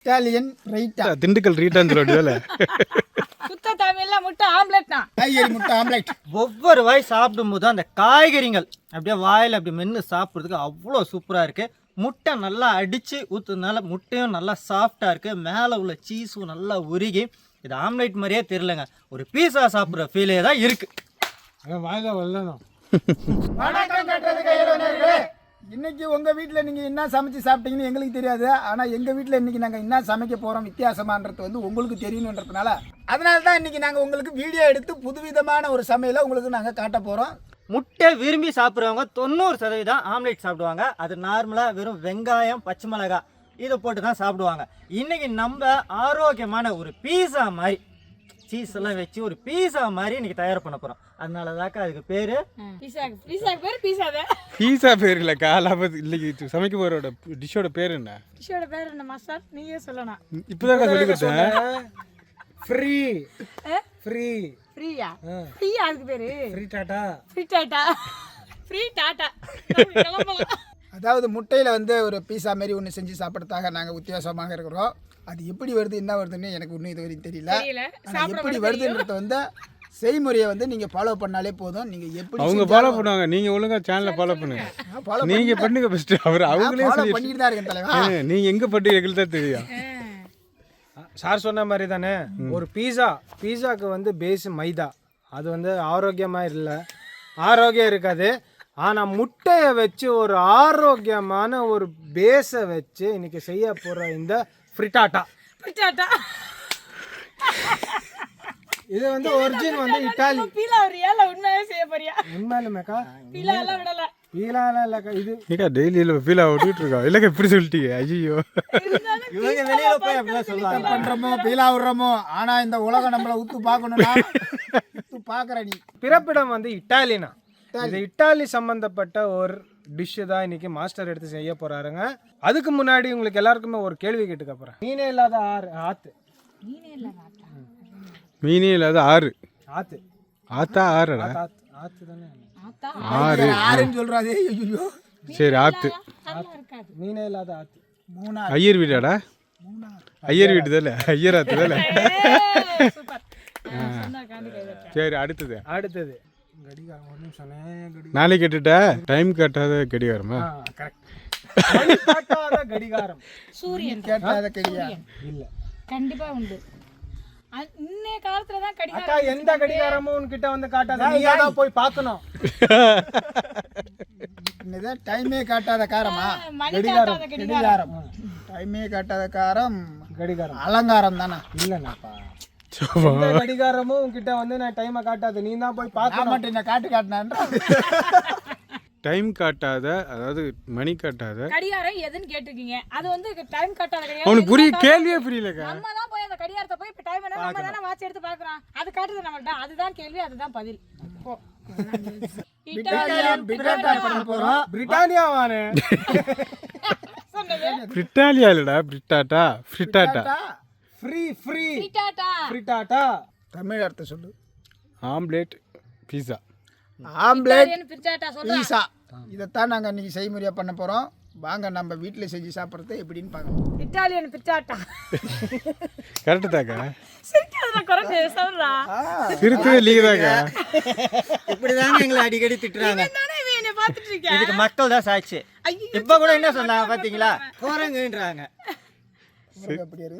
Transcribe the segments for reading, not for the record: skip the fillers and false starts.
Italian ரைட்டா, திண்டுக்கல் ரீட்டான்னு சொல்லுவாங்கல்ல. சுத்த தமிழ்ல முட்டை ஆம்லெட்னா, காய்கறி முட்டை ஆம்லெட். ஒவ்வொரு வாய் சாப்பிடும்போது அந்த காய்கறிகள் அப்படியே வாயில் அப்படி மென்று சாப்பிட்றதுக்கு அவ்வளோ சூப்பராக இருக்குது. முட்டை நல்லா அடித்து ஊற்றுனால முட்டையும் நல்லா சாஃப்டாக இருக்குது. மேலே உள்ள சீஸும் நல்லா உருகி இது ஆம்லேட் மாதிரியே தெரியலங்க, ஒரு பீஸா சாப்பிட்ற ஃபீலே தான் இருக்குது. வாயில வரணும். வணக்கம் கட்டுறது கையிலே. இன்னைக்கு உங்கள் வீட்டில் நீங்கள் என்ன சமைச்சு சாப்பிட்டீங்கன்னு எங்களுக்கு தெரியாது. ஆனால் எங்கள் வீட்டில் இன்றைக்கி நாங்கள் என்ன சமைக்க போகிறோம் வித்தியாசமானது வந்து உங்களுக்கு தெரியணுன்றதுனால தான் இன்றைக்கி நாங்கள் உங்களுக்கு வீடியோ எடுத்து புதுவிதமான ஒரு சமையலை உங்களுக்கு நாங்கள் காட்ட போகிறோம். முட்டை விரும்பி சாப்பிட்றவங்க 90% ஆம்லேட் சாப்பிடுவாங்க. அது நார்மலாக வெறும் வெங்காயம் பச்சை மிளகாய் இதை போட்டு தான் சாப்பிடுவாங்க. இன்றைக்கி நம்ம ஆரோக்கியமான ஒரு பீஸா மாதிரி சீஸ் எல்லாம் வச்சு ஒரு பீஸா மாதிரி இன்னைக்கு தயார் பண்ண போகிறோம். அதனால தாக்கா அதுக்கு பேர் பீஸா பேர் இல்லை காலாபத்து. இல்லைக்கு சமைக்க போகிற டிஷ்ஷோட பேர் என்ன? டிஷ்ஷோட பேர் என்ன மாஸ்டர், நீயே சொல்லணும். இப்போதான் சொல்லி கொடுத்தேன். ஃப்ரீ ஃப்ரீ ஃப்ரீயா? ஃப்ரீயா அதுக்கு பேரு? Free Tata. Free tata. Free tata. அதாவது முட்டையில் வந்து ஒரு பீஸா மாரி ஒன்று செஞ்சு சாப்பிட்றதுக்காக நாங்கள் வித்தியாசமாக இருக்கிறோம். அது எப்படி வருது என்ன வருதுன்னு எனக்கு இன்னும் இது வரைக்கும் தெரியல. ஆனால் எப்படி வருதுன்றத வந்து செய்முறையை வந்து நீங்கள் ஃபாலோ பண்ணாலே போதும். நீங்கள் எப்படி அவங்க ஃபாலோ பண்ணுவாங்க, நீங்கள் ஒழுங்காக சேனலை ஃபாலோ பண்ணுங்க. நீங்கள் பண்ணுங்க ஃபஸ்ட்டு. அவங்களே பண்ணிட்டு தான் இருக்கேன் தலைவா. நீங்கள் எங்கே பட்டு எங்களுக்கு தான் தெரியும். சார் சொன்ன மாதிரி தானே, ஒரு பீஸாக்கு வந்து பேஸ் மைதா. அது வந்து ஆரோக்கியமாக இல்லை, ஆரோக்கியம் இருக்காது. ஆனால் முட்டையை வச்சு ஒரு ஆரோக்கியமான ஒரு பேஸை வச்சு இன்னைக்கு செய்ய போகிற இந்த ஃப்ரிட்டாட்டா. இது வந்து ஒரிஜின் வந்து இட்டாலி. உண்மையாவே செய்ய போறியா? உண்மையிலுமேக்கா பீலாலாம் விடல. பீலாலாம் இல்லைக்கா, இது ஏக்கா டெய்லியில் ஃபீல் விட்டுட்டு இருக்கோம். இல்லைக்கா இப்படி சொல்லிட்டீங்க. ஐயோ இவங்க வெளியில போய் அப்படிலாம் சொல்லுவாங்க. பண்ணுறோமோ பீலா விடுறோமோ. ஆனால் இந்த உலகம் நம்மளை உத்து பார்க்கணும்னா உத்து பார்க்குற நீ. பிறப்பிடம் வந்து இட்டாலினா. இது இட்டாலி சம்பந்தப்பட்ட ஒரு டிஷ்ஷு தான் இன்னைக்கு மாஸ்டர் எடுத்து செய்ய போறாருங்க. அதுக்கு முன்னாடி உங்களுக்கு எல்லாருக்குமே ஒரு கேள்வி கேட்டுக்க போறேன். மீனே இல்லாத ஆத்து. மீனே இல்லாத ஆறு. ஆத்து ஆத்தா ஆறுடா. ஆத்து தானே. ஆறு ஆறுன்னு சொல்கிறாதே. ஐயோ சரி ஆத்து. மீனே இல்லாத ஆத்து. ஐயர் வீடாடா? ஐயர் வீடு தானே, ஐயர் ஆத்து தானே. சரி அடுத்தது கடிகாரம். ஒரு நிமிஷம். நாளைக்கு கேட்டுட்டா டைம் காட்டாத கடிகாரமா? கரெக்ட். காட்டாத கடிகாரம். சூரியன் கேட்டாத கடிகாரம் இல்ல, கண்டிப்பா உண்டு. இன்னைய காலத்துல தான் அக்கா கடிகாரம். எந்த கடிகாரமும் உன்கிட்ட வந்து காட்டாத, நீயா தான் போய் பார்க்கணும். இதுதான் டைமே காட்டாத காரமா? மணி காட்டாத கடிகாரம். டைமே காட்டாத காரம் கடிகாரம் அலங்காரம் தானே. இல்லைண்ணாப்பா, எந்த கடிகாரமும் உன்கிட்ட வந்து நான் டைமை காட்டாது, நீ தான் போய் பார்க்க மாட்டேன். என்ன காட்டு காட்டினான்ற டைம் காட்டாத, அதாவது மணி காட்டாத கடிகாரம் எதுன்னு கேட்டிருக்கீங்க. அது வந்து டைம் காட்டாத கடிகாரம். அவனுக்கு புரிய கேள்வியே புரியலக்கா. நம்ம தான் போய் அந்த கடிகாரத்தை போய் இப்ப டைம் என்ன நம்ம தானே வாட்ச் எடுத்து பார்க்கறோம். அது காட்டுது நம்மள்ட்ட. அதுதான் கேள்வி, அதுதான் பதில். போ. பிரிட்டானியாவானே பிரிட்டாலியா இல்லடா, பிரிட்டாட்டா. ஃப்ரிட்டாட்டா. ஃப்ரீ ஃப்ரீ ஃப்ரிட்டாட்டா. ஃப்ரிட்டாட்டா தமிழ் அர்த்தம் சொல்லு. ஆம்லேட் பீஸா. ஆம்லேட் ஃப்ரிட்டாட்டா சொல்றா. பீஸா இதைத்தான் நாங்கள் இன்னைக்கு செய்முறையாக பண்ண போகிறோம். வாங்க நம்ம வீட்டில் செஞ்சு சாப்பிட்றது எப்படின்னு பார்க்கலாம். இட்டாலியன் ஃப்ரிட்டாட்டா. கரெக்டு தாக்கா. சிரிக்காதடா குரங்கு சொல்றா. சிரிக்கவே இல்லைங்கதாக்கா. இப்படிதாங்க எங்களை அடிக்கடி திட்டுறாங்க. நானே இவனை பார்த்துட்டு இருக்கேன். இதுக்கு மக்கள் தான் சாட்சி. இப்ப கூட என்ன சொன்னாங்க பாத்தீங்களா? குரங்குன்றாங்க.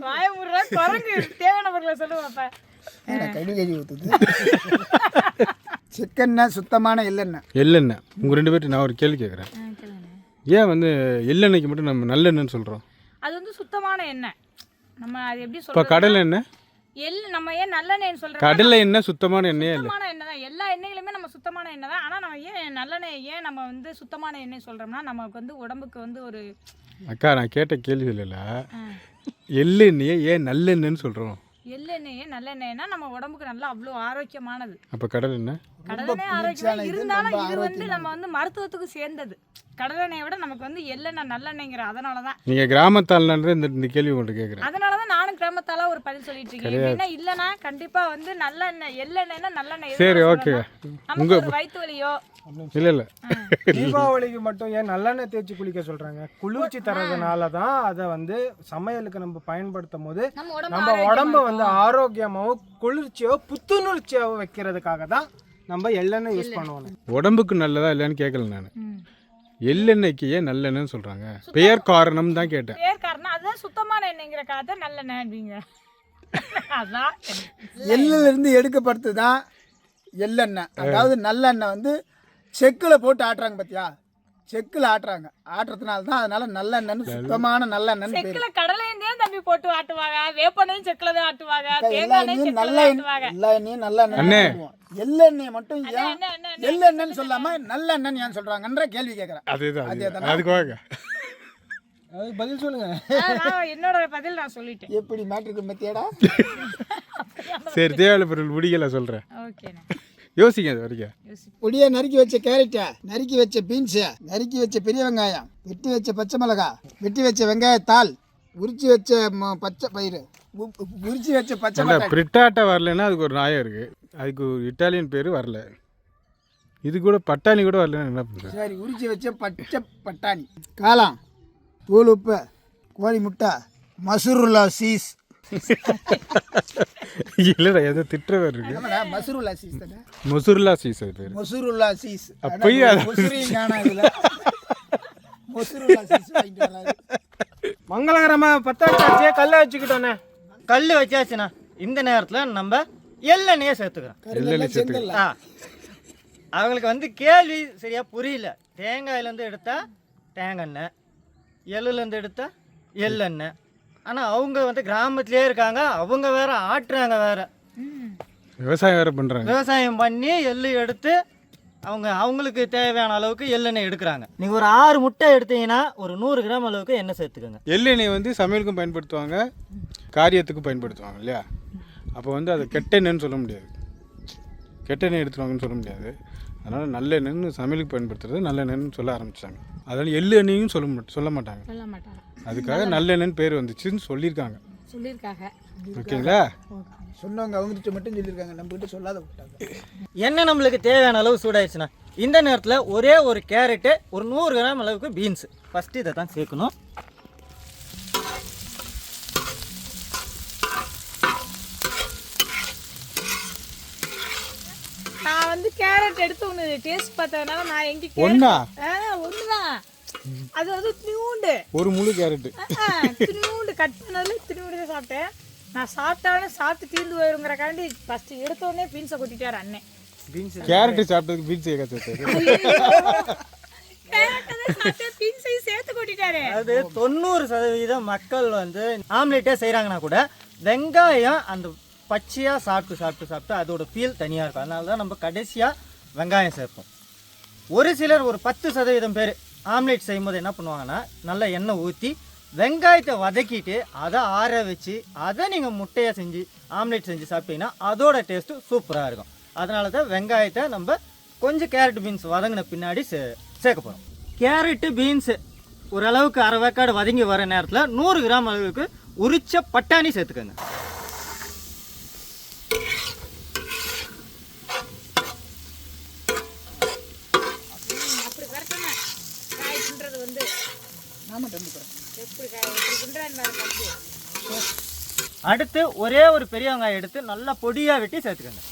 வாய முடுறா குரங்கு. தேவனவர்களை சொல்லுவாப்ப. கடி கடி ஊற்றுது. சிக்கன்னா சுத்தமான எள்ளெண்ணெய். எள்ளெண்ணெய். உங்கள் ரெண்டு பேர்ட்டு நான் ஒரு கேள்வி கேட்குறேன். ஏன் வந்து எள்ளெண்ணெய்க்கு மட்டும் நம்ம நல்லெண்ணெய்னு சொல்கிறோம்? அது வந்து சுத்தமான எண்ணெய். நம்ம அது எப்படி இப்போ சொல்றோம்? கடலை எண்ணெய், நம்ம ஏன் நல்லெண்ணெய்னு சொல்றோம்? கடலை எண்ணெய் சுத்தமான எண்ணெயே இல்லை. சுத்தமான எண்ணெய் தான். எல்லா எண்ணெய்களுமே நம்ம சுத்தமான எண்ணெய் தான். ஆனால் நம்ம ஏன் நல்லெண்ணெய் ஏன் நம்ம வந்து சுத்தமான எண்ணெய் சொல்கிறோம்னா, நமக்கு வந்து உடம்புக்கு வந்து ஒரு அக்கா நான் கேட்ட கேள்வி இல்லைல்ல, எள்ளெண்ணெயை ஏன் நல்லெண்ணெய்னு சொல்கிறோம்? எள்ளெண்ணெயே நல்லெண்ணெய்னா நம்ம உடம்புக்கு நல்லா அவ்வளோ ஆரோக்கியமானது. அப்போ கடல் எண்ணெய் கடலெண்ணெய் ஆரோக்கியம் இருந்தாலும் இது வந்து நம்ம வந்து மருத்துவத்துக்கு சேர்ந்தது. கடலெண்ணெயை விட நமக்கு வந்து எள்ளெண்ணெய் நல்லெண்ணெய்ங்கிற. அதனால தான் நீங்கள் கிராமத்தாள்ன்ற இந்த கேள்வி உங்கள்கிட்ட கேட்குறேன். அதனால தான் நானும் கிராமத்தால ஒரு பதில் சொல்லிட்டு இருக்கேன். எப்படின்னா இல்லைன்னா கண்டிப்பாக வந்து நல்லெண்ணெய் எள்ளெண்ணெய்னா நல்லெண்ணெய். சரி ஓகே. நமக்கு ஒரு வயிற்று வலியோ இல்லை இல்லை தீபாவளிக்கு மட்டும் ஏன் நல்லெண்ணெய் தேய்ச்சி குளிக்க சொல்றாங்க? குளிர்ச்சி தரதுனால தான் அதை வந்து சமையலுக்கு நம்ம பயன்படுத்தும் போது நம்ம உடம்ப வந்து ஆரோக்கியமாகவும் குளிர்ச்சியாவோ புத்துணர்ச்சியாவோ வைக்கிறதுக்காக தான் நம்ம எள்ளெண்ணெய் யூஸ் பண்ணுவோம். உடம்புக்கு நல்லதா இல்லைன்னு கேட்கல நான். எள்ளெண்ணெய்க்கு ஏன் நல்லெண்ணெய்ன்னு சொல்கிறாங்க? பெயர் காரணம் தான் கேட்டேன். பேர் காரணம் அதுதான் சுத்தமான எண்ணெய்ங்கிற காலத்தை நல்லெண்ணெய் அப்படிங்க. அதான் எள்ளுல இருந்து எடுக்கப்படுத்து தான் எள்ளெண்ணெய். அதாவது நல்லெண்ணெய் வந்து செக்கில் போட்டு ஆட்டுறாங்க பார்த்தியா, செக்கில் ஆட்டுறாங்க. ஆட்டுறதுனால தான் அதனால நல்லெண்ணெய்னு சுத்தமான நல்லெண்ணெய்னு பேர். செக்கில் கடலையும் தம்பி போட்டு ஆட்டுவாங்க, வேப்பெண்ணையும் செக்கில் தான் ஆட்டுவாங்க, எல்லா தேங்காய் எண்ணெயும் நல்ல செக்கில் ஆட்டுவாங்க. எல்லா எண்ணெயும் நல்லெண்ணெய். எள்ளெண்ணெய் மட்டும் ஏன் எள்ளெண்ணெய்னு சொல்லாம நல்லெண்ணெய் ஏன் சொல்றாங்கன்ற கேள்வி கேட்கறேன். அதேதான் அதுக்கு வாங்க. அதுக்கு பதில் சொல்லுங்க. என்னோட பதில் நான் சொல்லிட்டேன். எப்படி மாட்டிருக்கு மத்தியாடா? சரி, தேவையான பொருள் முடிக்கல சொல்கிறேன். ஓகேண்ணா, யோசிங்க அது வரைக்கும். பொடியை நறுக்கி வச்ச கேரட்டை, நறுக்கி வச்ச பீன்ஸு, நறுக்கி வச்ச பெரிய வெங்காயம், வெட்டி வச்ச பச்சை மிளகாய், வெட்டி வச்ச வெங்காயத்தாள், உரிச்சு வச்ச பச்சை பயிறு, உரிச்சு வச்ச பச்சை மிளகாய். பிரிட்டாட்டா வரலன்னா அதுக்கு ஒரு நியாயம் இருக்குது. அதுக்கு ஒரு இட்டாலியன் பேர் வரல. இது கூட பட்டாணி கூட வரலன்னா என்ன பண்ணுறது? சரி, உரிச்சு வச்ச பச்சை பட்டாணி, காளான், தூள் உப்பு, கோழி முட்டை, மசூருல்லா சீஸ். இல்லைடா, எதோ திட்டுறவர் இருக்கு. மசூருல்லா சீஸ் தானே? மொசுருல்லா சீஸ் அது பேர். மசூருல்லா சீஸ். அப்பயே மொசுரியும் காணாதுல. மசூருல்லா சீஸ் வாங்கிட்டு வராது. மங்களகரமா பத்தாச்சு கல்லை வச்சுக்கிட்டோண்ணே. கல் வச்சாச்சுண்ணா. இந்த நேரத்தில் நம்ம எள்ளெண்ணெயை சேர்த்துக்கிறோம். கருங்கல்ல செங்கல்ல. அவங்களுக்கு வந்து கேள்வி சரியா புரியல. தேங்காயிலேருந்து எடுத்தால் தேங்காய், எள்ளுலேருந்து எடுத்தால் எள்ளெண்ணெய். ஆனால் அவங்க வந்து கிராமத்திலே இருக்காங்க, அவங்க வேற ஆட்டுறாங்க, வேற விவசாயம் வேறு பண்ணுறாங்க. விவசாயம் பண்ணி எள்ளு எடுத்து அவங்களுக்கு தேவையான அளவுக்கு எள்ளெண்ணெய் எடுக்கிறாங்க. நீங்கள் ஒரு 6 முட்டை எடுத்தீங்கன்னா ஒரு 100 கிராம் அளவுக்கு எண்ணெய் சேர்த்துக்கோங்க. எள்ளெண்ணெய் வந்து சமையலுக்கும் பயன்படுத்துவாங்க, காரியத்துக்கும் பயன்படுத்துவாங்க இல்லையா? அப்போ வந்து அது கெட்டெண்ணெய்ன்னு சொல்ல முடியாது, கெட்டெண்ணெய் எடுத்துருவாங்கன்னு சொல்ல முடியாது. அதனால் நல்லெண்ணெய்னு சமையலுக்கு பயன்படுத்துறது நல்லெண்ணெய்னு சொல்ல ஆரம்பித்தாங்க. அதனால் எள்ளு எண்ணெயும் சொல்ல மாட்டாங்க. அதுக்காக நல்லெண்ணெய்னு பேர் வந்துச்சுன்னு சொல்லியிருக்காங்க. ஓகேங்களா? சொன்னவங்க அவங்ககிட்ட மட்டும் சொல்லியிருக்காங்க, நம்மகிட்ட சொல்லாத விட்டாங்க. எண்ணெய் நம்மளுக்கு தேவையான அளவு சூடாயிடுச்சுண்ணா. இந்த நேரத்தில் ஒரே ஒரு கேரட்டு, ஒரு 100 கிராம் அளவுக்கு பீன்ஸு ஃபஸ்ட்டு இதை தான் சேர்க்கணும். நான் வந்து கேரட் எடுத்து ஒன்று டேஸ்ட் பார்த்ததுனால நான் எங்கே ஒன்றுதான். அது வந்து திணிவுண்டு ஒரு முழு கேரட்டு திணிவுண்டு கட் பண்ணதில் திணிவுண்டு சாப்பிட்டேன். நான் சாப்பிட்டாலும் சாப்பிட்டு தீர்ந்து போயிருங்கிறக்காண்டி ஃபஸ்ட்டு எடுத்தோடனே பீன்ஸை கொட்டிட்டார் அண்ணன். கேரட்டு சாப்பிட்டதுக்கு பீன்ஸ் சேர்த்து பீன்ஸையும் சேர்த்து கொட்டிட்டாரு. அது 90% மக்கள் வந்து ஆம்லேட்டே செய்கிறாங்கன்னா கூட வெங்காயம் அந்த பச்சையாக சாப்பிட்டு அதோட ஃபீல் தனியாக இருக்கும். அதனால தான் நம்ம கடைசியாக வெங்காயம் சேர்ப்போம். ஒரு சிலர் ஒரு 10% பேர் ஆம்லேட் செய்யும் போது என்ன பண்ணுவாங்கன்னா, நல்லா எண்ணெய் ஊற்றி வெங்காயத்தை வதக்கிட்டு அதை ஆற வச்சு அதை நீங்கள் முட்டையை செஞ்சு ஆம்லேட் செஞ்சு சாப்பிட்டீங்கன்னா அதோட டேஸ்ட்டு சூப்பராக இருக்கும். அதனால தான் வெங்காயத்தை நம்ம கொஞ்சம் கேரட் பீன்ஸ் வதங்கின பின்னாடி சேர்க்க போகிறோம். கேரட்டு பீன்ஸு ஓரளவுக்கு அரை வேக்காடு வதங்கி வர நேரத்தில் 100 கிராம் அளவுக்கு உரிச்ச பட்டாணி சேர்த்துக்கோங்க. அடுத்து ஒரே ஒரு பெரிய வெங்காயம் எடுத்து நல்லா பொடியாக வெட்டி சேர்த்துக்கோங்க.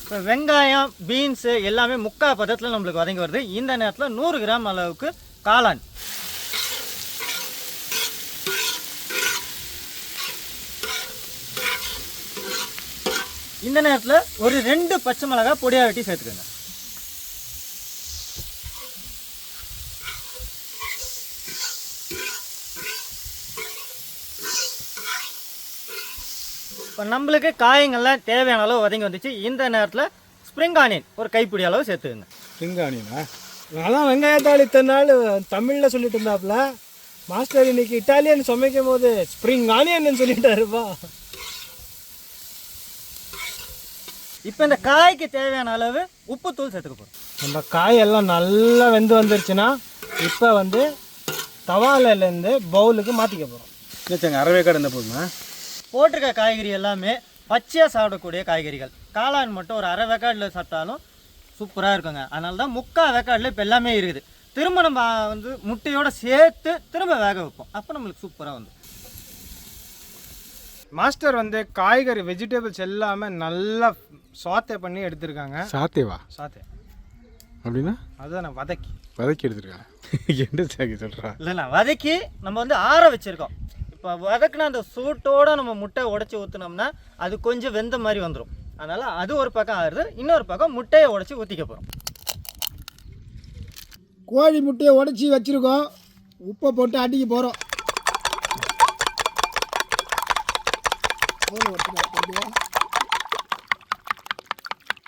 இப்போ வெங்காயம் பீன்ஸு எல்லாமே 3/4 பதத்தில் நம்மளுக்கு வதங்கி வருது. இந்த நேரத்தில் 100 கிராம் அளவுக்கு காளான், இந்த நேரத்தில் ஒரு 2 பச்சை மிளகாய் பொடியாக வெட்டி சேர்த்துக்கோங்க. இப்போ நம்மளுக்கு காய்கள்லாம் தேவையான அளவு வதங்கி வந்துச்சு. இந்த நேரத்தில் ஸ்ப்ரிங் ஆனியன் ஒரு கைப்பிடி அளவு சேர்த்துக்கோங்க. ஸ்ப்ரிங் ஆனியனா? அதான் வெங்காயத்தாள் இத்தனை நாள் தமிழில் சொல்லிட்டு இருந்தாப்புல, மாஸ்டர் இன்னைக்கு இட்டாலியன் சமைக்கும் போது ஸ்ப்ரிங் ஆனியன் சொல்லிட்டாருப்பா. இப்போ இந்த காய்க்கு தேவையான அளவு உப்புத்தூள் சேர்த்துக்க போகிறோம். நம்ம காயெல்லாம் நல்லா வெந்து வந்துருச்சுன்னா இப்போ வந்து தவாலேருந்து பவுலுக்கு மாற்றிக்க போகிறோம். இல்லைச்சாங்க அறவே கடை என்ன போதுமா? போட்டிருக்க காய்கறி எல்லாமே பச்சையாக சாப்பிடக்கூடிய காய்கறிகள். காளான் மட்டும் ஒரு அரை வேக்காடில் சாப்பிட்டாலும் சூப்பராக இருக்குங்க. அதனால தான் 3/4 வேக்காடில் இப்போ எல்லாமே இருக்குது. திரும்ப நம்ம வந்து முட்டையோடு சேர்த்து திரும்ப வேக வைப்போம். அப்போ நம்மளுக்கு சூப்பராக வந்து மாஸ்டர் வந்து காய்கறி வெஜிடபிள்ஸ் எல்லாமே நல்லா சாத்தே பண்ணி எடுத்திருக்காங்க. சாத்தேவா? சாத்தே அப்படின்னா அதுதான் நான் வதக்கி எடுத்துருக்கேன். என்ன சாக்கி சொல்கிறா? இல்லைண்ணா, வதக்கி நம்ம வந்து ஆற வச்சுருக்கோம். இப்போ வதக்குனா அந்த சூட்டோடு நம்ம முட்டை உடச்சி ஊற்றினோம்னா அது கொஞ்சம் வெந்த மாதிரி வந்துடும். அதனால் அது ஒரு பக்கம் ஆறுது, இன்னொரு பக்கம் முட்டையை உடச்சி ஊற்றிக்க போகிறோம். கோழி முட்டையை உடச்சி வச்சுருக்கோம், உப்பை போட்டு அடிக்க போகிறோம்.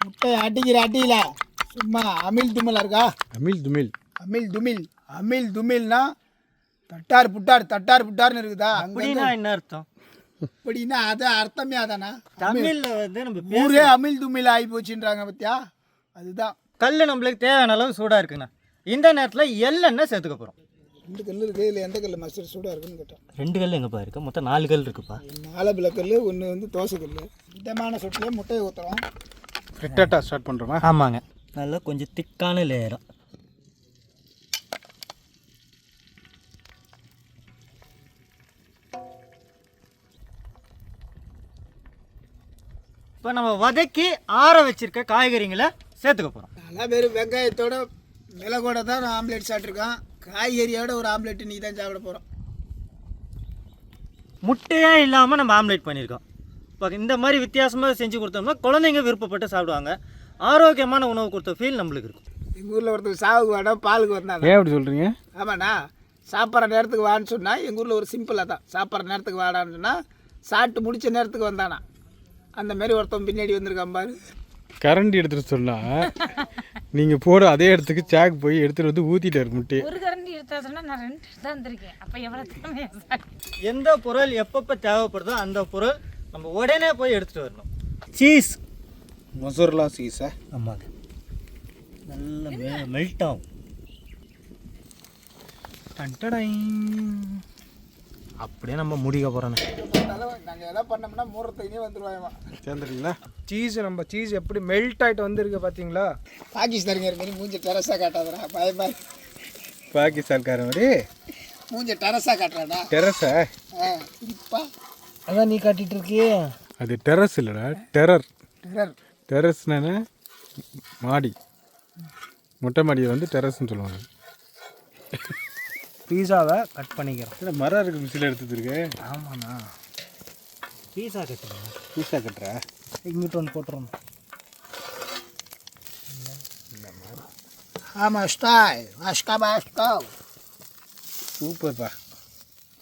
முட்டையை அடிக்கிற அடியில் சும்மா அமில் துமில் இருக்கா? அமில் துமில்னா தட்டார் புட்டார்னு இருக்குதா? அப்படின்னா என்ன அர்த்தம்? அப்படின்னா அது அர்த்தமே அதானா? தமிழில் வந்து நம்ம ஊரே அமில் துமில் ஆகி போச்சுன்றாங்க பத்தியா? அதுதான். கல் நம்மளுக்கு தேவையான அளவு சூடாக இருக்குண்ணா. இந்த நேரத்தில் எள்ளெண்ணெய் சேர்த்துக்க போகிறோம். 2 கல் இருக்குது, இல்லை எந்த கல் மாஸ்டர் சூடாக இருக்குன்னு கேட்டேன். 2 கல் எங்கப்பா இருக்குது? மொத்தம் 4 கல் இருக்குப்பா. 4 பிளக்கல், 1 வந்து தோசை கல். மிதமான சொட்டிலே முட்டையை ஊற்றுறோம். ஃப்ரிட்டாட்டா ஸ்டார்ட் பண்ணுறோமா? ஆமாங்க, நல்லா கொஞ்சம் திக்கான லேயரும். இப்போ நம்ம வதக்கி ஆற வச்சிருக்க காய்கறிங்களை சேர்த்துக்க போகிறோம். நல்லா வெறும் வெங்காயத்தோட மிளகோட தான் நான் ஆம்லேட் சாப்பிட்ருக்கேன். காய்கறியோட ஒரு ஆம்லேட் நீ தான் சாப்பிட போகிறோம். முட்டையே இல்லாமல் நம்ம ஆம்லேட் பண்ணியிருக்கோம். இப்போ இந்த மாதிரி வித்தியாசமாக செஞ்சு கொடுத்தோம்னா குழந்தைங்க விருப்பப்பட்டு சாப்பிடுவாங்க. ஆரோக்கியமான உணவு கொடுத்த ஃபீல் நம்மளுக்கு இருக்கும். எங்கள் ஊரில் ஒருத்தர் சாவுக்கு வாடா பாலுக்கு வந்தாங்க. ஏன் அப்படி சொல்கிறீங்க? ஆமாண்ணா, சாப்பிட்ற நேரத்துக்கு வான்னு சொன்னால் எங்கள் ஊரில் ஒரு சிம்பிளாக தான். சாப்பிட்ற நேரத்துக்கு வாடான்னு சொன்னால் சாப்பிட்டு முடித்த நேரத்துக்கு வந்தானா. அந்த மாதிரி ஒருத்தன் பின்னாடி வந்திருக்கான் பாரு. கரண்டி எடுத்துகிட்டு சொன்னால் நீங்கள் போட அதே இடத்துக்கு சாக்கு போய் எடுத்துகிட்டு வந்து ஊற்றிட்டார் முட்டையை. ஒரு கரண்டி எடுத்தா சொன்னா நான் 2 தான் வந்திருக்கேன். அப்போ எவ்வளோ திறமையா எந்த பொருள் எப்பப்போ தேவைப்படுதோ அந்த பொருள் நம்ம உடனே போய் எடுத்துகிட்டு வரணும். சீஸ், மொசரலா சீஸா? ஆமாங்க, நல்லா மெல்ட் ஆகும். அப்படியே நம்ம முடிக்க போகிறோம். நாங்கள் எதாவது பண்ணோம்னா மூரத்தையே வந்துடுவாங்க. சேர்ந்துட்டீங்களா? சீஸ் எப்படி மெல்ட் ஆகிட்டு வந்துருக்கு பார்த்தீங்களா? பாகிஸ்தானுங்க மாதிரி மூஞ்சி டெரஸாக காட்டாதடா, பயமா. பாகிஸ்தான்கார மாதிரி மூஞ்சி டெரஸாக காட்டுறாடா. டெரஸா? இப்பா அதான் நீ காட்டிட்டு இருக்கியே. அது டெரஸ் இல்லைடா, டெரர். டெரர். டெரஸ்னா மாடி. மொட்டை மாடியை வந்து டெரஸ்ன்னு சொல்லுவாங்க. பீஸாவை கட் பண்ணிக்கிறோம். இல்லை மரம் இருக்கு, மிஷினில் எடுத்துருக்கு. ஆமாண்ணா, பீஸா கட்டுறோம். பீஸா கட்டுறா? இங்கிட்ட ஒன்று போட்டுறோம். ஆமாம், ஸ்டாய் அஷ்கா. சூப்பர்ப்பா,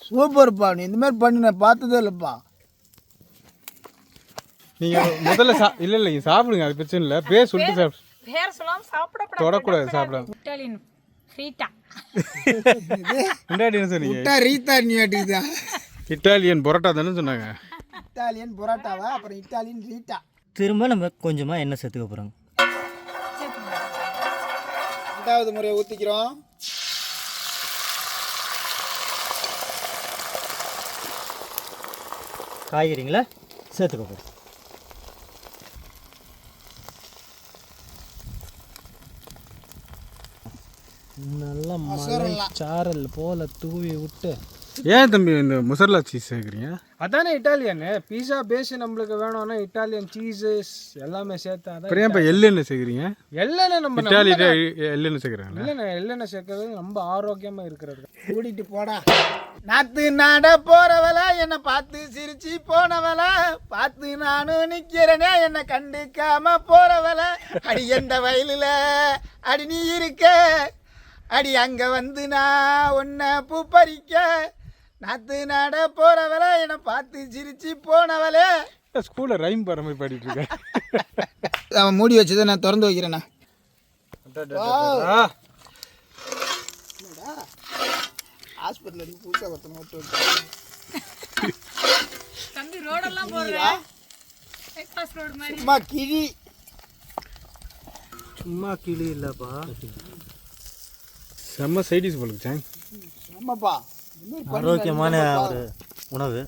சூப்பர்ப்பா. நீ இந்த மாதிரி பண்ணி நான் பார்த்ததே இல்லைப்பா. நீங்கள் முதல்ல இல்லை நீங்கள் சாப்பிடுங்க, அது பிரச்சனை இல்லை. பேர் சொல்லிட்டு சாப்பிடு. பேர் சொல்லாமல் சாப்பிடக்கூடாது. தொடக்கூடாது, சாப்பிடாம. இட்டாலியன் ஃப்ரீட்டா. முன்னாடி என்ன சொன்னீங்க? முட்டா ரீத்தா நீ வேட்டிக்குதா? இட்டாலியன் பரோட்டா தானே சொன்னாங்க. இட்டாலியன் பரோட்டாவா, அப்புறம் இட்டாலியன் ரீட்டா. திரும்ப நம்ம கொஞ்சமாக எண்ணெய் சேர்த்துக்க போகிறோங்க. 2வது முறையை ஊற்றிக்கிறோம். காய்கறிங்களை சேர்த்துக்க போகிறோம். நல்லா மலை சாரல் போல தூவி விட்டு. ஏன் தம்பி இந்த மொசரலா சீஸ் சேர்க்குறீங்க? அதானே இட்டாலியன் பீஸா பேஸ் நம்மளுக்கு வேணும்னா இட்டாலியன் சீஸஸ் எல்லாமே சேர்த்தா தான். அப்புறம் ஏன் இப்போ எள்ளெண்ணெய் சேர்க்குறீங்க? எள்ளெண்ணெய் நம்ம இட்டாலியில் எள்ளெண்ணெய் சேர்க்குறாங்களா? எள்ளெண்ணெய் சேர்க்கறது ரொம்ப ஆரோக்கியமாக இருக்கிறது. கூட்டிட்டு போடா. நாத்து நட போறவளா, என்னை பார்த்து சிரிச்சு போனவளா, பார்த்து நானும் நிக்கிறேனே என்னை கண்டுக்காம போறவளா, அடி எந்த வயலில் அடி நீ இருக்க, அடி அங்கே வந்து நான் உன்னை பூ பறிக்க, நாத்து நட போறவளா, என்னை பார்த்து சிரிச்சு போனவளே. ஸ்கூலில் ரைம் பாடுற மாதிரி பாடிட்டு இருக்கேன். அவன் மூடி வச்சதை நான் திறந்து வைக்கிறேண்ணா. ஹாஸ்பிட்டல் புதுசாக ஒருத்தனை விட்டு தம்பி ரோடெல்லாம் போடுறேன். ரோடு மாதிரி சும்மா கிழி. சும்மா கிளி இல்லைப்பா, செம்ம சைடிஸ் போலுக்கு சாங். ஆமாப்பா ஆரோக்கியமான ஒரு உணவு.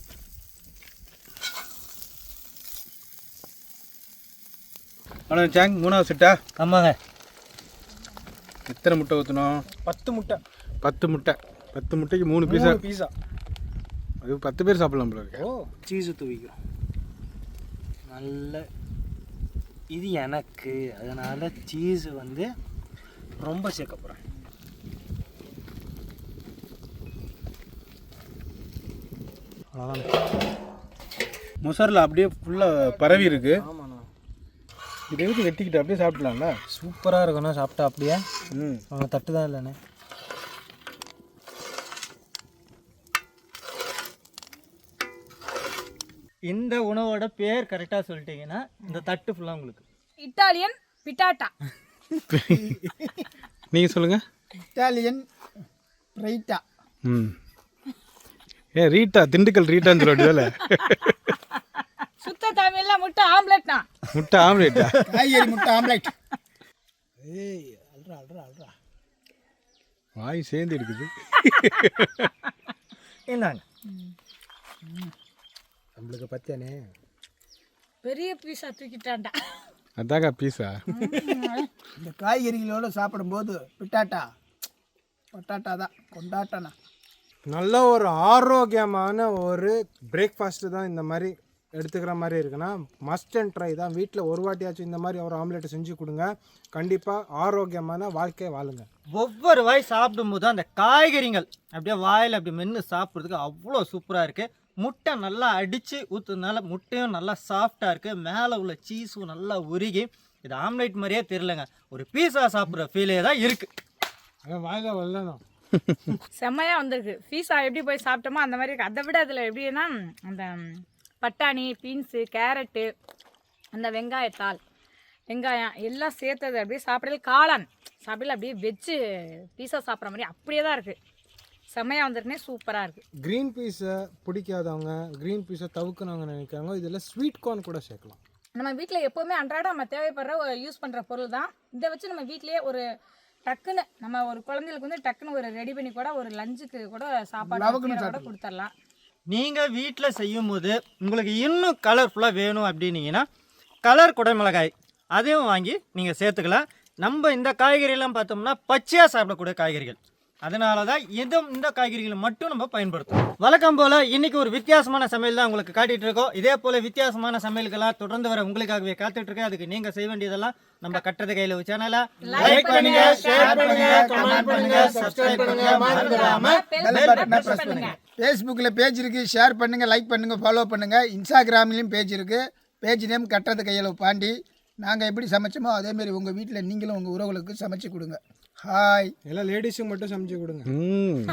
ஆனால் சாங் 3வது செட்டா ஆமாங்க. எத்தனை முட்டை ஊற்றணும்? 10 முட்டை 10 முட்டை. 10 முட்டைக்கு 3 பீஸா. பீஸா. அது 10 பேர் சாப்பிடலாம் போல இருக்கு. ஓ சீஸு தூவிக்கிறோம் நல்ல. இது எனக்கு அதனால் சீஸு வந்து ரொம்ப சேர்க்க போகிறேன். மொசரில் அப்படியே ஃபுல்லாக பரவி இருக்கு. ஆமாண்ணா, இதை எதுக்கு வெட்டிக்கிட்டு அப்படியே சாப்பிடலாம்ல? சூப்பராக இருக்குண்ணா சாப்பிட்டா. அப்படியே ம். அவங்க தட்டு தான் இல்லைண்ணே. இந்த உணவோட பேர் கரெக்டாக சொல்லிட்டீங்கன்னா இந்த தட்டு ஃபுல்லாக உங்களுக்கு. இட்டாலியன் பிட்டாட்டா. நீங்கள் சொல்லுங்கள். இட்டாலியன் ரைட்டா. ம். ரீட்டா, திண்டுக்கல் ரீட்டான்னு சொல்ல வேண்டியதில்ல. சுத்த தமிழ்ல முட்டை ஆம்லெட்னா. முட்டை ஆம்லேட்டா? காய்கறி முட்டை ஆம்லேட். வாய் சேர்ந்து இருக்குது. என்னங்க நம்மளுக்கு பத்தியானே பெரிய பீஸா தூக்கிட்டான்டா. அதாக்கா பீஸா? இந்த காய்கறிகளோடு சாப்பிடும்போது பொட்டாட்டா தான் கொண்டாட்டண்ணா. நல்ல ஒரு ஆரோக்கியமான ஒரு பிரேக்ஃபாஸ்ட்டு தான் இந்த மாதிரி எடுத்துக்கிற மாதிரி இருக்குன்னா மஸ்ட் அண்ட் ட்ரை தான். வீட்டில் ஒரு வாட்டியாச்சும் இந்த மாதிரி ஒரு ஆம்லேட்டை செஞ்சு கொடுங்க. கண்டிப்பாக ஆரோக்கியமான வாழ்க்கை வாழுங்க. ஒவ்வொரு வாய் சாப்பிடும்போது அந்த காய்கறிகள் அப்படியே வாயில் அப்படி மென்று சாப்பிட்றதுக்கு அவ்வளோ சூப்பராக இருக்குது. முட்டை நல்லா அடித்து ஊற்றுனால முட்டையும் நல்லா சாஃப்டாக இருக்குது. மேலே உள்ள சீஸும் நல்லா உருகி இது ஆம்லேட் மாதிரியே தெரியலங்க, ஒரு பீஸா சாப்பிட்ற ஃபீலே தான் இருக்குது. அதான் வாயில வரலணும். செம்மையாக வந்திருக்கு. பீஸா எப்படி போய் சாப்பிட்டோமோ அந்த மாதிரி இருக்குது. அதை விட அதில் எப்படின்னா அந்த பட்டாணி, பீன்ஸு, கேரட்டு, அந்த வெங்காயம் எல்லாம் சேர்த்தது அப்படியே சாப்பிடல. காளான் சாப்பிடல அப்படியே வெஜ்ஜு பீஸா சாப்பிட்ற மாதிரி அப்படியே தான் இருக்குது. செம்மையாக வந்திருக்குனே சூப்பராக இருக்குது. க்ரீன் பீஸை பிடிக்காதவங்க, க்ரீன் பீஸை தவிர்க்கணுங்க நினைக்கிறவங்க இதில் ஸ்வீட் கார்ன் கூட சேர்க்கலாம். நம்ம வீட்டில் எப்போவுமே அன்றாடம் நம்ம தேவைப்படுற யூஸ் பண்ணுற பொருள் தான். இதை வச்சு நம்ம வீட்டிலேயே ஒரு டக்குன்னு நம்ம ஒரு குழந்தைகளுக்கு வந்து டக்குன்னு ஒரு ரெடி பண்ணி கூட ஒரு லஞ்சுக்கு கூட சாப்பாடு கூட கொடுத்துடலாம். நீங்கள் வீட்டில் செய்யும் போது உங்களுக்கு இன்னும் கலர்ஃபுல்லாக வேணும் அப்படின்னீங்கன்னா கலர் குடைமிளகாய் அதையும் வாங்கி நீங்கள் சேர்த்துக்கலாம். நம்ம இந்த காய்கறியெல்லாம் பார்த்தோம்னா பச்சையாக சாப்பிடக்கூடிய காய்கறிகள், அதனால தான் இந்த காய்கறிகளை மட்டும் நம்ம பயன்படுத்தும். வழக்கம் போல் இன்றைக்கி ஒரு வித்தியாசமான சமையல் தான் உங்களுக்கு காட்டிகிட்டு இருக்கோம். இதே போல் வித்தியாசமான சமையல்களாக தொடர்ந்து வர உங்களுக்காகவே காத்துட்ருக்கேன். அதுக்கு நீங்கள் செய்ய வேண்டியதெல்லாம் நம்ம கட்டுறது கையில் சேனலை லைக் பண்ணுங்க, ஷேர் பண்ணுங்க, கமெண்ட் பண்ணுங்க, சப்ஸ்கிரைப் பண்ணுங்க, மறந்துடாம பெல் பட்டனை பிரஸ் பண்ணுங்க. ஃபேஸ்புக்கில் பேஜ் இருக்குது, ஷேர் பண்ணுங்கள், லைக் பண்ணுங்கள், ஃபாலோ பண்ணுங்கள். இன்ஸ்டாகிராம்லேயும் பேஜ் இருக்குது. பேஜ் நேம் கட்டுறது கையில் பாண்டி. நாங்கள் எப்படி சமைச்சோமோ அதேமாரி உங்கள் வீட்டில் நீங்களும் உங்கள் உறவுகளுக்கு சமைச்சு கொடுங்க. ஹாய். எல்லாம் லேடிஸுக்கு மட்டும் சமைச்சு கொடுங்க. ம்.